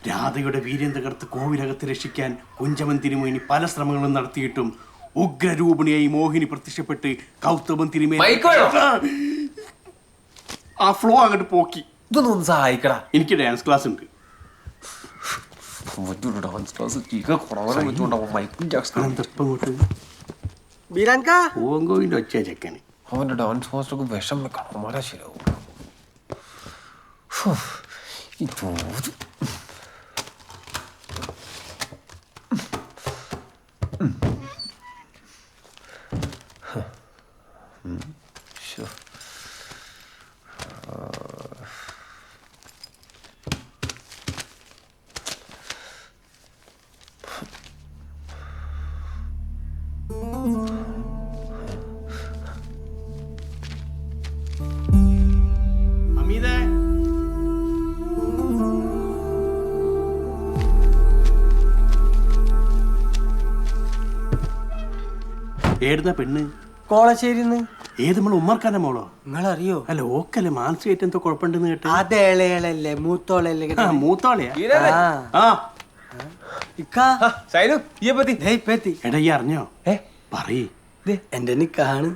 രാധയുടെ വീര്യം തകർത്ത് കോവിലകത്ത് രക്ഷിക്കാൻ കുഞ്ചമൻ തിരുമേനി പല ശ്രമങ്ങളും നടത്തിയിട്ടും ഉഗ്രരൂപിണിയായി മോഹിനി പ്രത്യക്ഷപ്പെട്ട് കൗസ്തുഭൻ തിരുമേനി ആ ഫ്ലോ അങ്ങോട്ട് പോക്കി. ഇതൊന്നും സഹായിക്കടാ. എനിക്ക് ഡാൻസ് ക്ലാസ് ഉണ്ട്. ഡാൻസ് ക്ലാസ് പൂവങ്കോവിന്റെ ഒച്ച ചെക്കന്. അവന്റെ ഡാൻസ് മാസ്റ്റർക്ക് വിഷം വെക്കണം. മല ശരിയാവും. ഏടുന്ന പെണ്ണ് കോളശ്ശേരിന്ന്. ഏത് നമ്മളെ ഉമ്മർക്കാന്റെ മോളോ? നിങ്ങളറിയോ? അല്ല ഓക്കല്ലേ മാനസികമായിട്ട് എന്തോ കുഴപ്പമുണ്ടെന്ന് കേട്ടു. അതേളയല്ലേ മൂത്തോളല്ലേ? മൂത്തോളയാ? എടാ ഈ അറിഞ്ഞോ? പറയ്. എന്റെ നിക്കാണ്.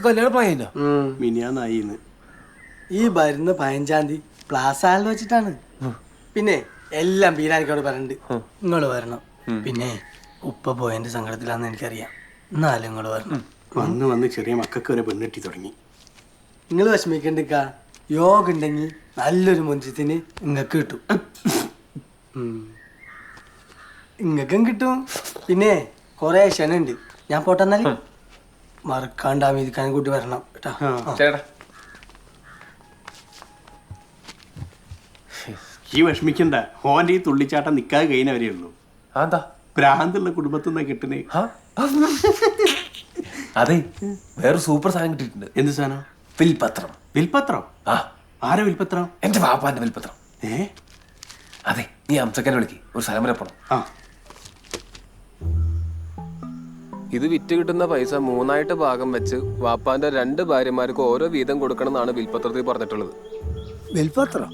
കല്യാണം പ്രായല്ലോ മിനിയാന്നായിന്ന്. ഈ വരുന്ന 15-ാം തീയതി പ്ലാസാളിൽ വെച്ചിട്ടാണ്. പിന്നെ എല്ലാം ബീരാനിക്കോട് പറഞ്ഞിട്ട് നിങ്ങള് വരണം. പിന്നെ ഉപ്പ പോയതിന്റെ സങ്കടത്തിലാന്ന് എനിക്കറിയാം. എന്നാലും നിങ്ങള് വരണം. വന്ന് വന്ന് ചെറിയ മക്കൾക്ക് വരെ പെണ്ണെട്ടി തുടങ്ങി. നിങ്ങൾ വിഷമിക്കണ്ടിക്ക. യോഗ ഉണ്ടെങ്കിൽ നല്ലൊരു മുഞ്ചത്തിന് ഇങ്ങക്ക് കിട്ടും. ഇങ്ങക്കും കിട്ടും. പിന്നെ കൊറേ ക്ഷണുണ്ട്. ഞാൻ പോട്ടെന്നാല് മറക്കാണ്ട് അമീതിക്കാനും കൂട്ടി വരണം കേട്ടാ. ഈ വിഷമിക്കണ്ട. ഓന്റെ ഈ തുള്ളിച്ചാട്ടം നിക്കാതെ കഴിഞ്ഞവരേ ഉള്ളൂ. ഭ്രാന്തുള്ള കുടുംബത്തിൽ നിന്നാ കിട്ടുന്നേ. അതെ, വേറെ സൂപ്പർ സാധനം കിട്ടിയിട്ടുണ്ട്. എന്ത് സാധനം? വിൽപത്രം. വിൽപത്രം? ആരാ വിൽപത്രം? എന്റെ വാപ്പാന്റെ വിൽപത്രം. അതെ, നീ അംസക്കനെ വിളിക്ക്. ഒരു സ്ഥലം വരെ പോണം. ഇത് വിറ്റ് കിട്ടുന്ന പൈസ 3 ഭാഗം വെച്ച് വാപ്പാന്റെ 2 ഭാര്യമാർക്ക് ഓരോ വീതം കൊടുക്കണം എന്നാണ് വിൽപത്രത്തിൽ പറഞ്ഞിട്ടുള്ളത്. വിൽപത്രം?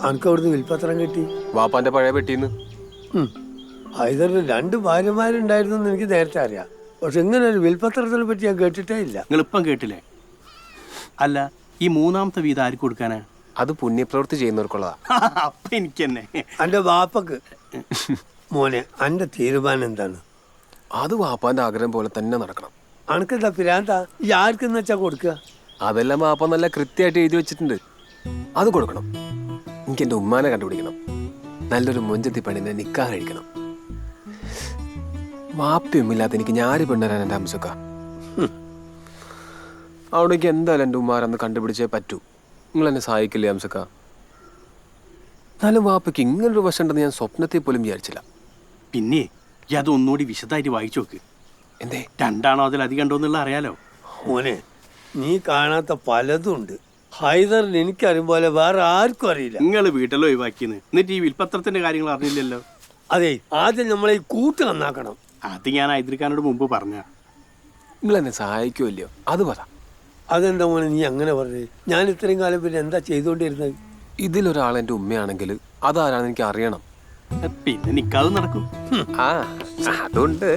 അനക്ക് അവിടുന്ന് വിൽപത്രം കിട്ടി? വാപ്പാന്റെ പഴയ പെട്ടിന്ന്. ഹൈദറിന് 2 ഭാര്യമാരുണ്ടായിരുന്നു എനിക്ക് നേരത്തെ അറിയാം. പക്ഷെ ഇങ്ങനെ ഒരു വിൽപത്രത്തിനെ പറ്റി ഞാൻ കേട്ടിട്ടേ ഇല്ല. നിങ്ങൾ ഇപ്പം കേട്ടില്ലേ? അല്ല, ഈ 3ാമത്തെ വീതം ആർക്ക് കൊടുക്കാനാ? അത് പുണ്യപ്രവൃത്തി ചെയ്യുന്നവർക്കുള്ളതാ. അപ്പൊ എനിക്ക് തന്നെ. എൻ്റെ വാപ്പക്ക്. മോനെ, എൻ്റെ തീരുമാനം എന്താണ്? അത് വാപ്പാന്റെ ആഗ്രഹം പോലെ തന്നെ നടക്കണം. അനക്കെന്താ പിരാന്താ? ഈ ആർക്കെന്ന് വെച്ചാ കൊടുക്കുക? അതെല്ലാം വാപ്പ നല്ല കൃത്യമായിട്ട് എഴുതി വെച്ചിട്ടുണ്ട്. അത് കൊടുക്കണം. എനിക്ക് എൻ്റെ ഉമ്മാനെ കണ്ടുപിടിക്കണം. നല്ലൊരു മുഞ്ചത്തി പെണ്ണിനെ നിക്കാഹ് കഴിക്കണം. വാപ്പയൊന്നുമില്ലാത്ത എനിക്ക് ഞാര് പെണ്ണുതരാൻ എൻ്റെ അംസക്ക. അവിടേക്ക് എന്തായാലും എൻ്റെ ഉമ്മാരെന്ന് കണ്ടുപിടിച്ചേ പറ്റൂ. നിങ്ങൾ എന്നെ സഹായിക്കില്ലേ അംസക്ക? എന്നാലും വാപ്പയ്ക്ക് ഇങ്ങനൊരു വശം ഉണ്ടെന്ന് ഞാൻ സ്വപ്നത്തെ പോലും വിചാരിച്ചില്ല. പിന്നെ അത് ഒന്നുകൂടി വിശദമായിട്ട് വായിച്ചു നോക്ക്. എന്തേ? 2 അതിലധികം ഉണ്ടോ എന്നുള്ള അറിയാലോ. മോനെ, നീ കാണാത്ത പലതും ഉണ്ട്. ഹൈദറിന് എനിക്കറിയും പോലെ വേറെ ആർക്കും അറിയില്ല. നിങ്ങൾ വീട്ടിലോ ഒഴിവാക്കിയെന്ന്. എന്നിട്ട് ഈ വിൽപത്രത്തിന്റെ കാര്യങ്ങൾ അറിഞ്ഞില്ലല്ലോ. അതെ, ആദ്യം നമ്മളെ ഈ കൂട്ട് നന്നാക്കണം. അത് ഞാൻ ഹൈദരിക്കാനോട് മുമ്പ് പറഞ്ഞ. നിങ്ങൾ എന്നെ സഹായിക്കുമല്ലയോ? അത് പറ. അതെന്താ മോനെ നീ അങ്ങനെ പറഞ്ഞത്? ഞാൻ ഇത്രയും കാലം പിന്നെ എന്താ ചെയ്തുകൊണ്ടിരുന്നത്? ഇതിലൊരാൾ എൻ്റെ ഉമ്മയാണെങ്കിൽ അതാരാണെന്ന് എനിക്ക് അറിയണം. പിന്നെ നിക്കാതെ നടക്കും. അതുകൊണ്ട്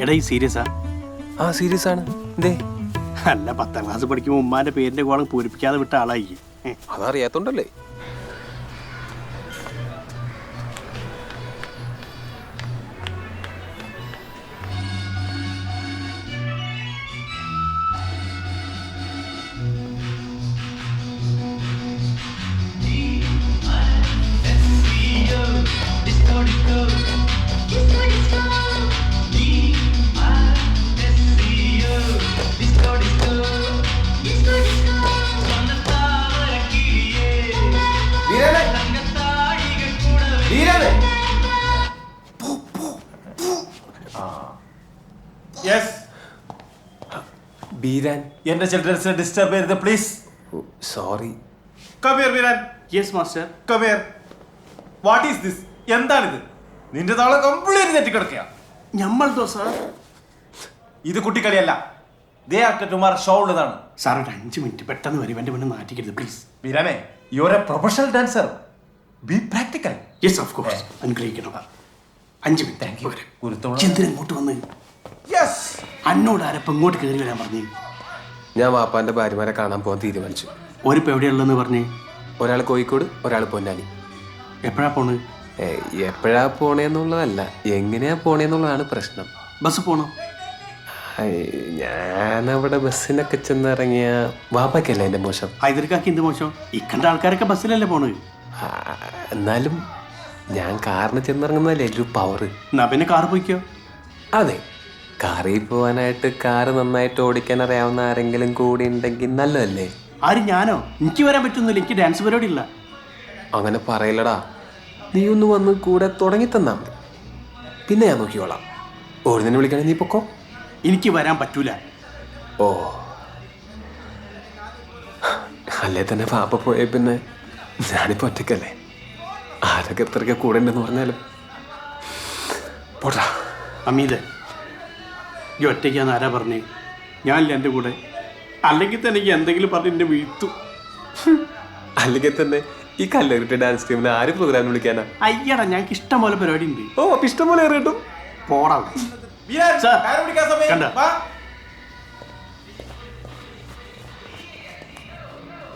എടാ ഈ സീരിയസാ? സീരിയസ് ആണ്. എന്തേ? അല്ല, 10ാം ക്ലാസ് പഠിക്കുമ്പോൾ ഉമ്മാന്റെ പേരിന്റെ കോളം പൂരിപ്പിക്കാതെ വിട്ട ആളായി. അതറിയാത്തോണ്ടല്ലേ. ബീരാൻ, എന്റെ ചിൽഡ്രൻസിനെ ഡിസ്റ്റർബ് ചെയ്യരുത് please. Sorry. Come here Beeran. Yes master. Come here. What is this? എന്താണിത്? നിന്റെ താളെ കംപ്ലീറ്റ് തെറ്റിക്കിടക്കുക. ഞമ്മൾതോ സാർ? ഇത് കുട്ടിക്കളിയല്ല. ദേ അക്കറ്റുമാർ ഷോ ഉള്ളതാണ്. സാർ ഒരു 5 മിനിറ്റ് പെട്ടെന്ന് വരും, എൻ്റെ മുന്നേ നാട്ടിക്കരുത് പ്ലീസ്. ബീരാനെ, you are a professional dancer. Be practical. Yes of course, അനുഗ്രഹിക്കണം. 5 മിനിറ്റ് വരും. എന്തിനങ്ങോട്ട് വന്ന് അന്നോട് ആരപ്പം ഇങ്ങോട്ട് കയറി വരാൻ പറഞ്ഞു? ഞാൻ വാപ്പാന്റെ ഭാര്യമാരെ കാണാൻ പോകാൻ തീരുമാനിച്ചു. ഒരിപ്പോൾ എവിടെയുള്ളതെന്ന് പറഞ്ഞേ? ഒരാൾ കോഴിക്കോട്, ഒരാൾ പൊന്നാനി. എപ്പോഴാ പോണ്? എപ്പോഴാ പോണേന്നുള്ളതല്ല, എങ്ങനെയാ പോണേന്നുള്ളതാണ് പ്രശ്നം. ബസ് പോണോ? ഞാനവിടെ ബസ്സിനൊക്കെ ചെന്നിറങ്ങിയ വാപ്പയ്ക്കല്ലേ എൻ്റെ മോശം. ഹൈദർക്കാക്കി എന്ത് മോശം? ഇക്കണ്ട ആൾക്കാരൊക്കെ ബസ്സിലല്ലേ പോണ്. എന്നാലും ഞാൻ കാറിന് ചെന്നിറങ്ങുന്നതല്ലേ ഒരു പവർ. എന്നാ പിന്നെ കാർ പോയിക്കോ. അതെ, കാറിൽ പോകാനായിട്ട് കാറ് നന്നായിട്ട് ഓടിക്കാൻ അറിയാവുന്ന ആരെങ്കിലും കൂടി ഉണ്ടെങ്കിൽ നല്ലതല്ലേ? ആര്, ഞാനോ? എനിക്ക് വരാൻ പറ്റുന്നില്ല, എനിക്ക് ഡാൻസ് പരിപാടി ഇല്ല. അങ്ങനെ പറയില്ലടാ, നീ ഒന്ന് വന്ന് കൂടെ തുടങ്ങി തന്നാ മതി, പിന്നെ ഞാൻ നോക്കിക്കോളാം. ഓടുന്നതിന് വിളിക്കണേ നീ പൊക്കോ. എനിക്ക് വരാൻ പറ്റൂല. ഓ, അല്ലേ തന്നെ പാപ്പ പോയ പിന്നെ ഞാനിപ്പോൾ ഒറ്റയ്ക്കല്ലേ. ആരൊക്കെ എത്രയൊക്കെ കൂടെ ഉണ്ടെന്ന് പറഞ്ഞാലും പോട്ടാ. അമീതെ, ഈ ഒറ്റയ്ക്കാന്ന് ആരാ പറഞ്ഞേ? ഞാനില്ല എൻ്റെ കൂടെ. അല്ലെങ്കിൽ തന്നെ എനിക്ക് എന്തെങ്കിലും പറഞ്ഞ് എന്നെ വീഴ്ത്തു. അല്ലെങ്കിൽ തന്നെ ഈ കല്ലൂരിട്ട് ഡാൻസ് ടീമിന് ആര് പ്രോഗ്രാം വിളിക്കാനാ? അയ്യടാ, ഞങ്ങൾക്ക് ഇഷ്ടം പോലെ പരിപാടി ഉണ്ട്. ഓ, അപ്പൊ ഇഷ്ടം പോലെ ഏറെ കിട്ടും. പോടാ. ബീരാൻ, സാർ, കാര്യം പിടിക്കാൻ സമയം. കണ്ടോ? വാ.